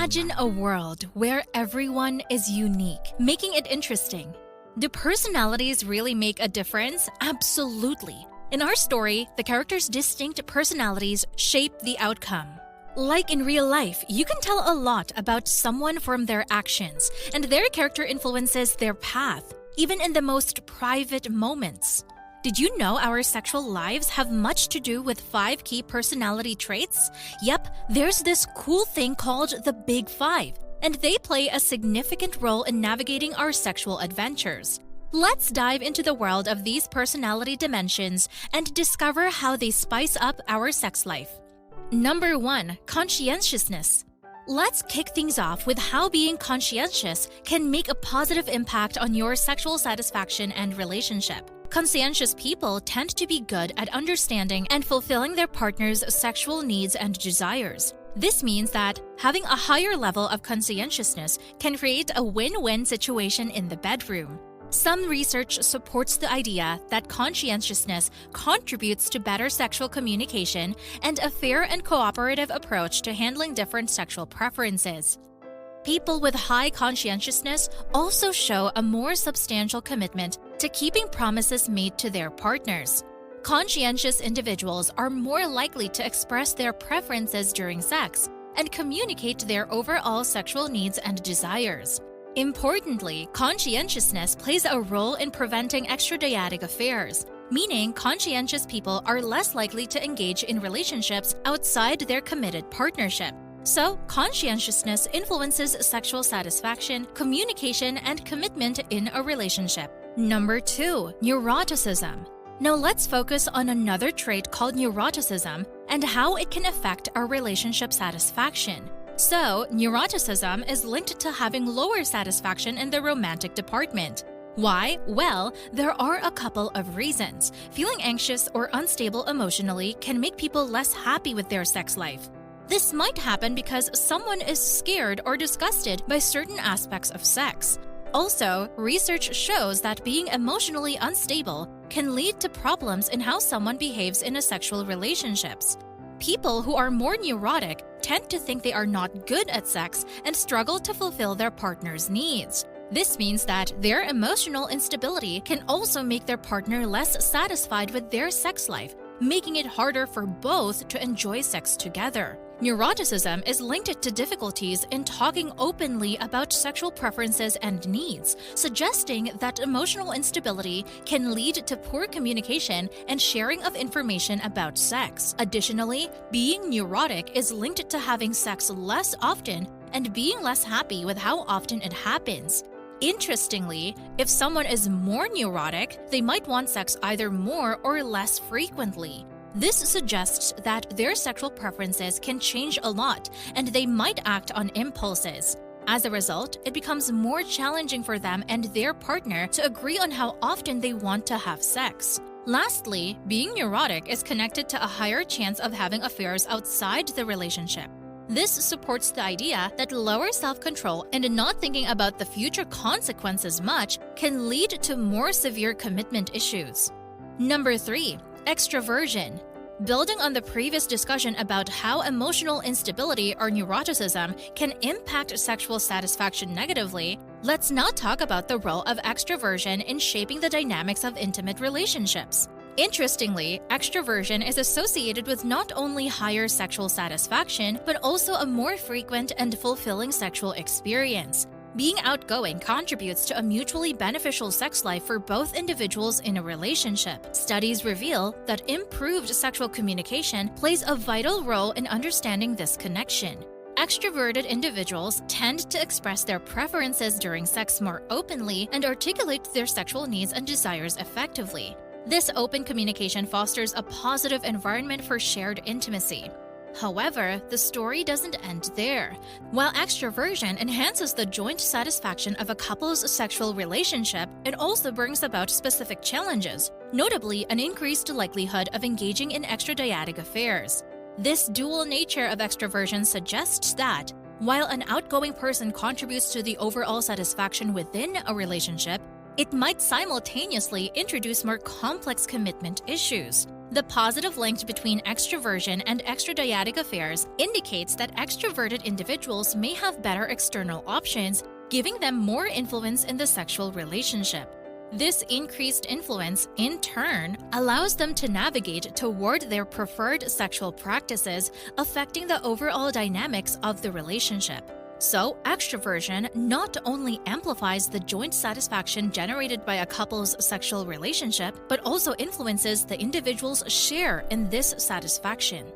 Imagine a world where everyone is unique, making it interesting. Do personalities really make a difference? Absolutely. In our story, the characters' distinct personalities shape the outcome. Like in real life, you can tell a lot about someone from their actions, and their character influences their path, even in the most private moments. Did you know our sexual lives have much to do with 5 key personality traits? Yep, there's this cool thing called the Big Five, and they play a significant role in navigating our sexual adventures. Let's dive into the world of these personality dimensions and discover how they spice up our sex life. Number 1. Conscientiousness. Let's kick things off with how being conscientious can make a positive impact on your sexual satisfaction and relationship. Conscientious people tend to be good at understanding and fulfilling their partner's sexual needs and desires. This means that having a higher level of conscientiousness can create a win-win situation in the bedroom. Some research supports the idea that conscientiousness contributes to better sexual communication and a fair and cooperative approach to handling different sexual preferences. People with high conscientiousness also show a more substantial commitment to keeping promises made to their partners. Conscientious individuals are more likely to express their preferences during sex and communicate their overall sexual needs and desires. Importantly, conscientiousness plays a role in preventing extradyadic affairs, meaning conscientious people are less likely to engage in relationships outside their committed partnership. So, conscientiousness influences sexual satisfaction, communication, and commitment in a relationship. Number 2. Neuroticism. Now let's focus on another trait called neuroticism and how it can affect our relationship satisfaction. So, neuroticism is linked to having lower satisfaction in the romantic department. Why? Well, there are a couple of reasons. Feeling anxious or unstable emotionally can make people less happy with their sex life. This might happen because someone is scared or disgusted by certain aspects of sex. Also, research shows that being emotionally unstable can lead to problems in how someone behaves in a sexual relationships. People who are more neurotic tend to think they are not good at sex and struggle to fulfill their partner's needs. This means that their emotional instability can also make their partner less satisfied with their sex life, making it harder for both to enjoy sex together. Neuroticism is linked to difficulties in talking openly about sexual preferences and needs, suggesting that emotional instability can lead to poor communication and sharing of information about sex. Additionally, being neurotic is linked to having sex less often and being less happy with how often it happens. Interestingly, if someone is more neurotic, they might want sex either more or less frequently. This suggests that their sexual preferences can change a lot and they might act on impulses. As a result, it becomes more challenging for them and their partner to agree on how often they want to have sex. Lastly, being neurotic is connected to a higher chance of having affairs outside the relationship. This supports the idea that lower self-control and not thinking about the future consequences much can lead to more severe commitment issues. Number 3. Extraversion. Building on the previous discussion about how emotional instability or neuroticism can impact sexual satisfaction negatively, let's now talk about the role of extraversion in shaping the dynamics of intimate relationships. Interestingly, extraversion is associated with not only higher sexual satisfaction, but also a more frequent and fulfilling sexual experience. Being outgoing contributes to a mutually beneficial sex life for both individuals in a relationship. Studies reveal that improved sexual communication plays a vital role in understanding this connection. Extroverted individuals tend to express their preferences during sex more openly and articulate their sexual needs and desires effectively. This open communication fosters a positive environment for shared intimacy. However, the story doesn't end there. While extraversion enhances the joint satisfaction of a couple's sexual relationship, it also brings about specific challenges, notably an increased likelihood of engaging in extradyadic affairs. This dual nature of extraversion suggests that, while an outgoing person contributes to the overall satisfaction within a relationship, it might simultaneously introduce more complex commitment issues. The positive link between extraversion and extradyadic affairs indicates that extroverted individuals may have better external options, giving them more influence in the sexual relationship. This increased influence, in turn, allows them to navigate toward their preferred sexual practices, affecting the overall dynamics of the relationship. So, extraversion not only amplifies the joint satisfaction generated by a couple's sexual relationship, but also influences the individual's share in this satisfaction.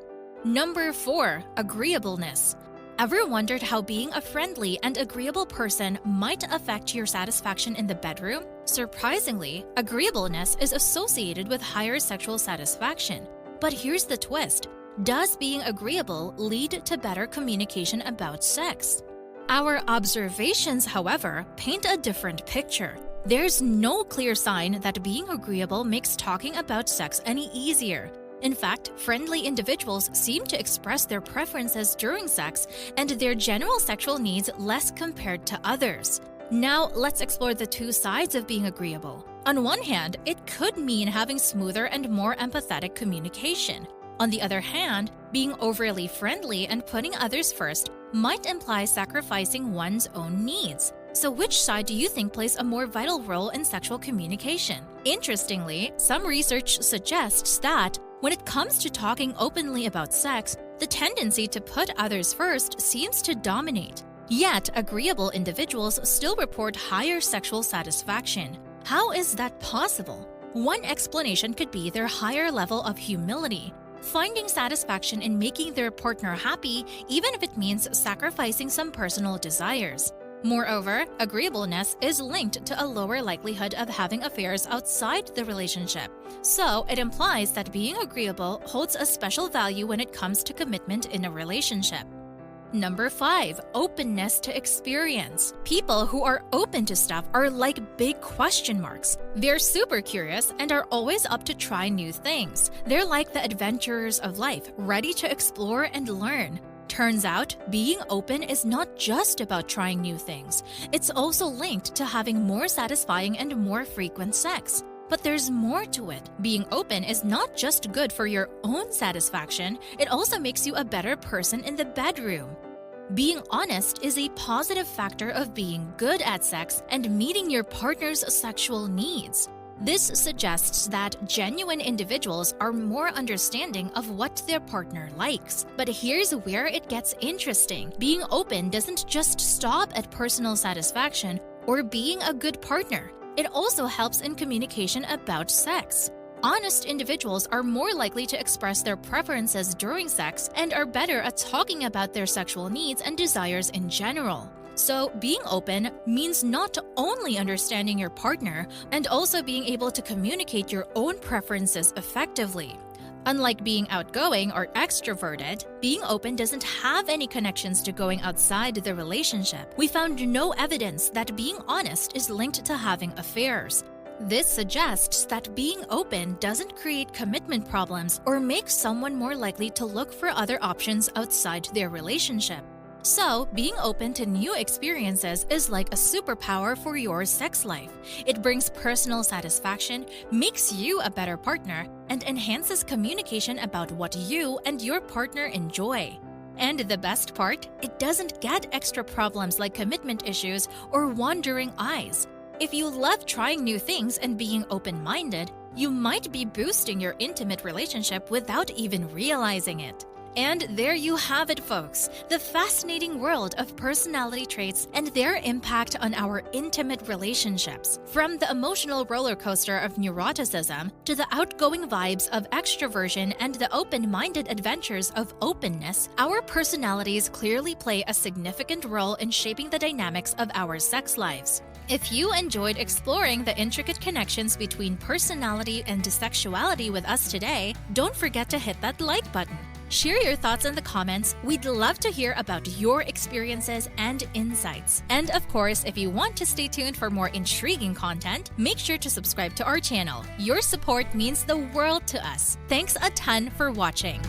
Number 4. Agreeableness. Ever wondered how being a friendly and agreeable person might affect your satisfaction in the bedroom? Surprisingly, agreeableness is associated with higher sexual satisfaction. But here's the twist. Does being agreeable lead to better communication about sex? Our observations, however, paint a different picture. There's no clear sign that being agreeable makes talking about sex any easier. In fact, friendly individuals seem to express their preferences during sex and their general sexual needs less compared to others. Now, let's explore the two sides of being agreeable. On one hand, it could mean having smoother and more empathetic communication. On the other hand, being overly friendly and putting others first might imply sacrificing one's own needs. So which side do you think plays a more vital role in sexual communication? Interestingly, some research suggests that when it comes to talking openly about sex, the tendency to put others first seems to dominate. Yet, agreeable individuals still report higher sexual satisfaction. How is that possible? One explanation could be their higher level of humility, finding satisfaction in making their partner happy even if it means sacrificing some personal desires. Moreover, agreeableness is linked to a lower likelihood of having affairs outside the relationship. So, it implies that being agreeable holds a special value when it comes to commitment in a relationship. Number 5. Openness to experience. People who are open to stuff are like big question marks. They're super curious and are always up to try new things. They're like the adventurers of life, ready to explore and learn. Turns out, being open is not just about trying new things. It's also linked to having more satisfying and more frequent sex. But there's more to it. Being open is not just good for your own satisfaction, it also makes you a better person in the bedroom. Being honest is a positive factor of being good at sex and meeting your partner's sexual needs. This suggests that genuine individuals are more understanding of what their partner likes. But here's where it gets interesting. Being open doesn't just stop at personal satisfaction or being a good partner. It also helps in communication about sex. Honest individuals are more likely to express their preferences during sex and are better at talking about their sexual needs and desires in general. So, being open means not only understanding your partner and also being able to communicate your own preferences effectively. Unlike being outgoing or extroverted, being open doesn't have any connections to going outside the relationship. We found no evidence that being honest is linked to having affairs. This suggests that being open doesn't create commitment problems or make someone more likely to look for other options outside their relationship. So, being open to new experiences is like a superpower for your sex life. It brings personal satisfaction, makes you a better partner, and enhances communication about what you and your partner enjoy. And the best part, it doesn't get extra problems like commitment issues or wandering eyes. If you love trying new things and being open-minded, you might be boosting your intimate relationship without even realizing it. And there you have it, folks, the fascinating world of personality traits and their impact on our intimate relationships. From the emotional roller coaster of neuroticism to the outgoing vibes of extroversion and the open-minded adventures of openness, our personalities clearly play a significant role in shaping the dynamics of our sex lives. If you enjoyed exploring the intricate connections between personality and sexuality with us today, don't forget to hit that like button. Share your thoughts in the comments. We'd love to hear about your experiences and insights. And of course, if you want to stay tuned for more intriguing content, make sure to subscribe to our channel. Your support means the world to us. Thanks a ton for watching.